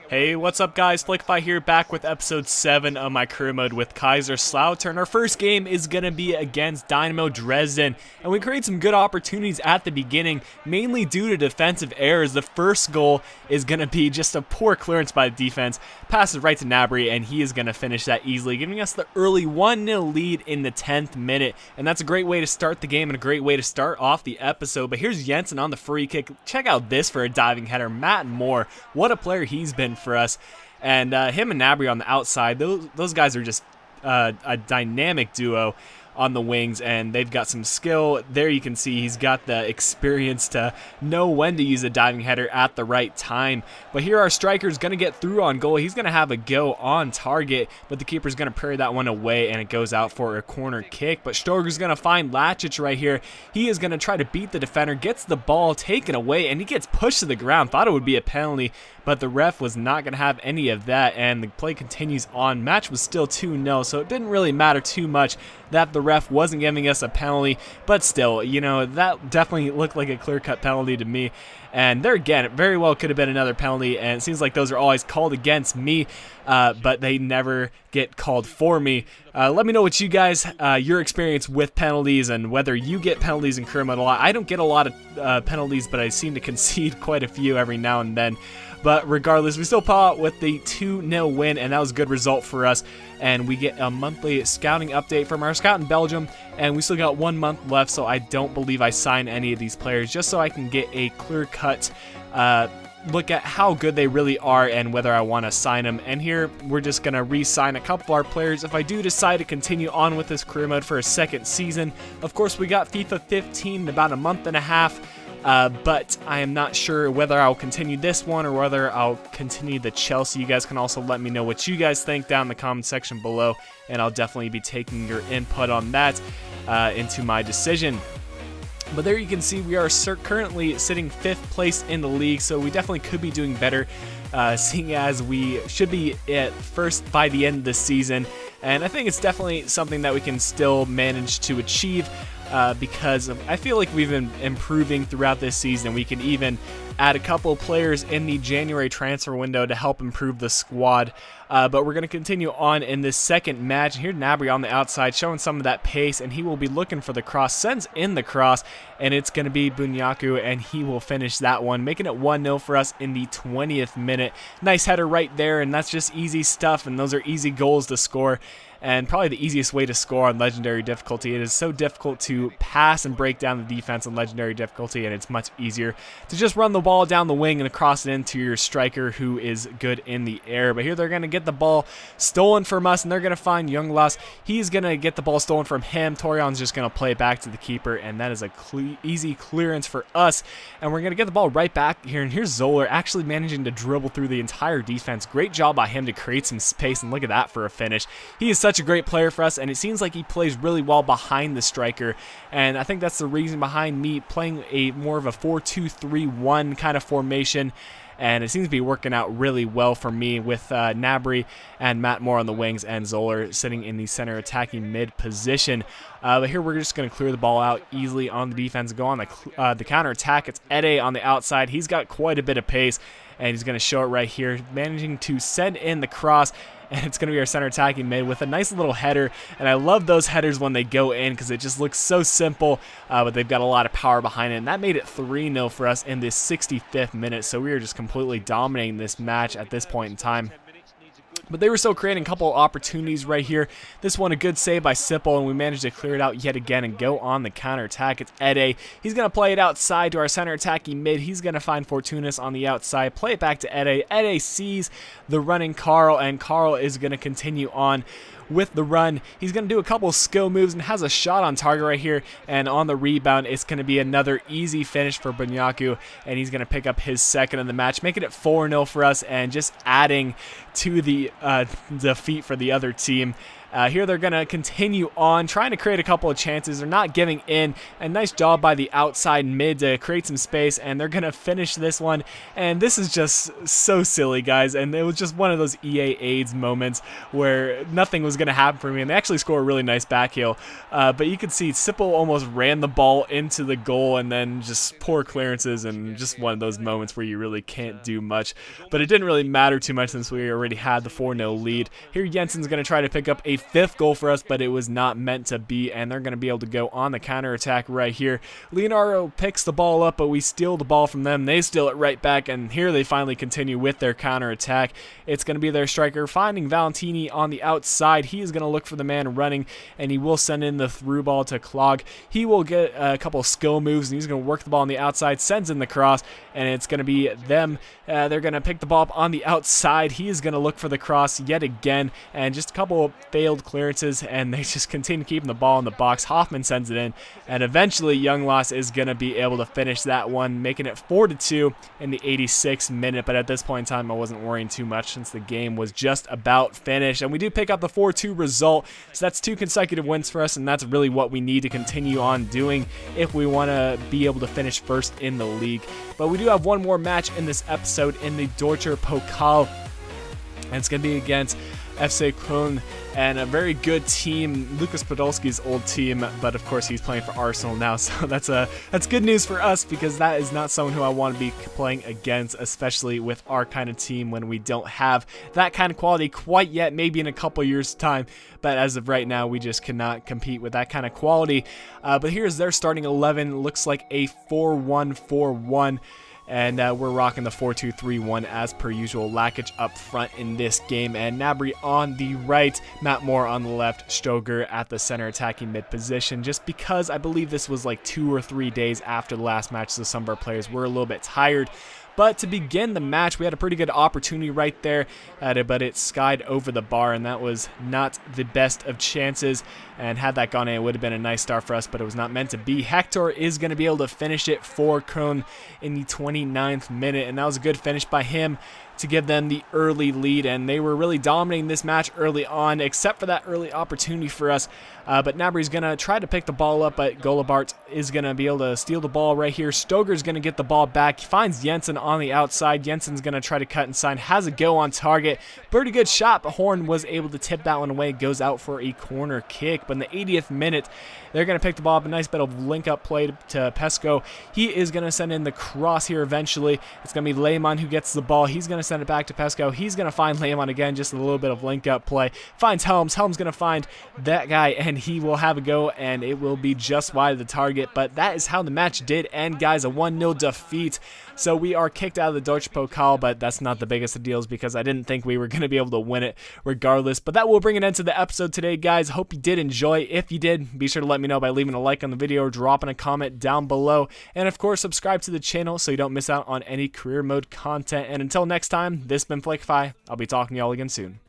Hey, what's up guys? Flickiify here, back with episode 7 of my career mode with Kaiserslautern. Our first game is going to be against Dynamo Dresden, and we create some good opportunities at the beginning, mainly due to defensive errors. The first goal is going to be just a poor clearance by the defense, passes right to Nabry, and he is going to finish that easily, giving us the early 1-0 lead in the 10th minute, and that's a great way to start the game and a great way to start off the episode. But here's Jensen on the free kick. Check out this for a diving header. Matt Moore, what a player he's been for us. And him and Nabry on the outside, those guys are just a dynamic duo on the wings, and they've got some skill. There you can see he's got the experience to know when to use a diving header at the right time. But here our striker's going to get through on goal. He's going to have a go on target, but the keeper's going to parry that one away, and it goes out for a corner kick. But Stoger's going to find Lacic right here. He is going to try to beat the defender, gets the ball taken away, and he gets pushed to the ground. Thought it would be a penalty, but the ref was not going to have any of that, and the play continues on. Match was still 2-0, so it didn't really matter too much that the ref wasn't giving us a penalty, but still, you know, that definitely looked like a clear-cut penalty to me. And there again, it very well could have been another penalty, and it seems like those are always called against me, but they never get called for me. Let me know what you guys, your experience with penalties, and whether you get penalties in career mode a lot. I don't get a lot of penalties, but I seem to concede quite a few every now and then. But regardless, we still pull out with the 2-0 win, and that was a good result for us. And we get a monthly scouting update from our scout in Belgium, and we still got 1 month left, so I don't believe I sign any of these players, just so I can get a clear-cut look at how good they really are and whether I want to sign them. And here we're just going to re-sign a couple of our players if I do decide to continue on with this career mode for a second season. Of course, we got FIFA 15 in about a month and a half. But I am not sure whether I'll continue this one or whether I'll continue the Chelsea. You guys can also let me know what you guys think down in the comment section below, and I'll definitely be taking your input on that into my decision. But there you can see we are currently sitting 5th place in the league, so we definitely could be doing better, seeing as we should be at first by the end of the season. And I think it's definitely something that we can still manage to achieve. Because I feel like we've been improving throughout this season. We can even add a couple of players in the January transfer window to help improve the squad. But we're going to continue on in this second match. Here Nabry on the outside showing some of that pace, and he will be looking for the cross, sends in the cross, and it's going to be Bunyaku, and he will finish that one, making it 1-0 for us in the 20th minute. Nice header right there, and that's just easy stuff, and those are easy goals to score. And probably the easiest way to score on Legendary difficulty. It is so difficult to pass and break down the defense on Legendary difficulty, and it's much easier to just run the ball down the wing and cross it into your striker who is good in the air. But here they're going to get the ball stolen from us, and they're going to find Younglas. He's going to get the ball stolen from him. Torion's just going to play it back to the keeper, and that is a easy clearance for us. And we're going to get the ball right back here, and here's Zoller actually managing to dribble through the entire defense. Great job by him to create some space, and look at that for a finish. He is such a great player for us, and it seems like he plays really well behind the striker, and I think that's the reason behind me playing a more of a 4-2-3-1 kind of formation, and it seems to be working out really well for me with Nabry and Matt Moore on the wings and Zoller sitting in the center attacking mid position. But here we're just going to clear the ball out easily on the defense, go on the counter attack. It's Ede on the outside. He's got quite a bit of pace, and he's going to show it right here, managing to send in the cross. And it's going to be our center attacking mid with a nice little header. And I love those headers when they go in because it just looks so simple, but they've got a lot of power behind it. And that made it 3-0 for us in this 65th minute. So we were just completely dominating this match at this point in time. But they were still creating a couple of opportunities right here. This one, a good save by Sipple, and we managed to clear it out yet again and go on the counter-attack. It's Ede. He's going to play it outside to our center attacking mid. He's going to find Fortunas on the outside. Play it back to Ede. Ede sees the running Carl, and Carl is going to continue on with the run. He's going to do a couple of skill moves and has a shot on target right here, and on the rebound it's going to be another easy finish for Bunyaku, and he's going to pick up his second in the match, making it 4-0 for us, and just adding to the defeat for the other team. Here they're going to continue on, trying to create a couple of chances. They're not giving in. A nice job by the outside mid to create some space, and they're going to finish this one. And this is just so silly, guys, and it was just one of those EA AIDS moments where nothing was going to happen for me, and they actually score a really nice back heel. But you could see Sipple almost ran the ball into the goal, and then just poor clearances, and just one of those moments where you really can't do much. But it didn't really matter too much since we already had the 4-0 lead. Here Jensen's going to try to pick up a 5th goal for us, but it was not meant to be, and they're going to be able to go on the counterattack right here. Leonardo picks the ball up, but we steal the ball from them. They steal it right back, and here they finally continue with their counterattack. It's going to be their striker finding Valentini on the outside. He is going to look for the man running, and he will send in the through ball to Clog. He will get a couple of skill moves, and he's going to work the ball on the outside, sends in the cross, and it's going to be them. They're going to pick the ball up on the outside. He is going to look for the cross yet again, and just a couple of failed clearances, and they just continue keeping the ball in the box. Hoffman sends it in, and eventually Youngloss is going to be able to finish that one, making it 4-2 in the 86th minute. But at this point in time, I wasn't worrying too much since the game was just about finished, and we do pick up the 4-2 result. So that's 2 consecutive wins for us, and that's really what we need to continue on doing if we want to be able to finish first in the league. But we do have one more match in this episode in the Deutscher Pokal, and it's going to be against FC Köln, and a very good team, Lucas Podolski's old team, but of course he's playing for Arsenal now, so that's good news for us, because that is not someone who I want to be playing against, especially with our kind of team when we don't have that kind of quality quite yet. Maybe in a couple years time, but as of right now we just cannot compete with that kind of quality. But here's their starting 11. Looks like a 4-1-4-1. And we're rocking the 4-2-3-1 as per usual. Lakic up front in this game, and Nabry on the right, Matt Moore on the left, Stoger at the center attacking mid position. Just because I believe this was like 2 or 3 days after the last match, so some of our players were a little bit tired. But to begin the match, we had a pretty good opportunity right there, but it skied over the bar, and that was not the best of chances. And had that gone in, it would have been a nice start for us, but it was not meant to be. Hector is going to be able to finish it for Köln in the 29th minute, and that was a good finish by him to give them the early lead, and they were really dominating this match early on, except for that early opportunity for us. But Nabry's going to try to pick the ball up, but Golabart is going to be able to steal the ball right here. Stoger's going to get the ball back. He finds Jensen on the outside. Jensen's going to try to cut inside. Has a go on target. Pretty good shot, but Horn was able to tip that one away. Goes out for a corner kick. But in the 80th minute, they're going to pick the ball up. A nice bit of link-up play to Pesco. He is going to send in the cross here eventually. It's going to be Lehmann who gets the ball. He's going to send it back to Pesco. He's going to find Lehmann again. Just a little bit of link-up play. Finds Helms. Helms going to find that guy, and he will have a go, and it will be just wide of the target. But that is how the match did end, guys. A 1-0 defeat. So we are kicked out of the Deutsche Pokal, but that's not the biggest of deals because I didn't think we were going to be able to win it regardless. But that will bring an end to the episode today, guys. Hope you did enjoy. If you did, be sure to let me know by leaving a like on the video or dropping a comment down below. And of course, subscribe to the channel so you don't miss out on any career mode content. And until next time, this has been Flickiify. I'll be talking to y'all again soon.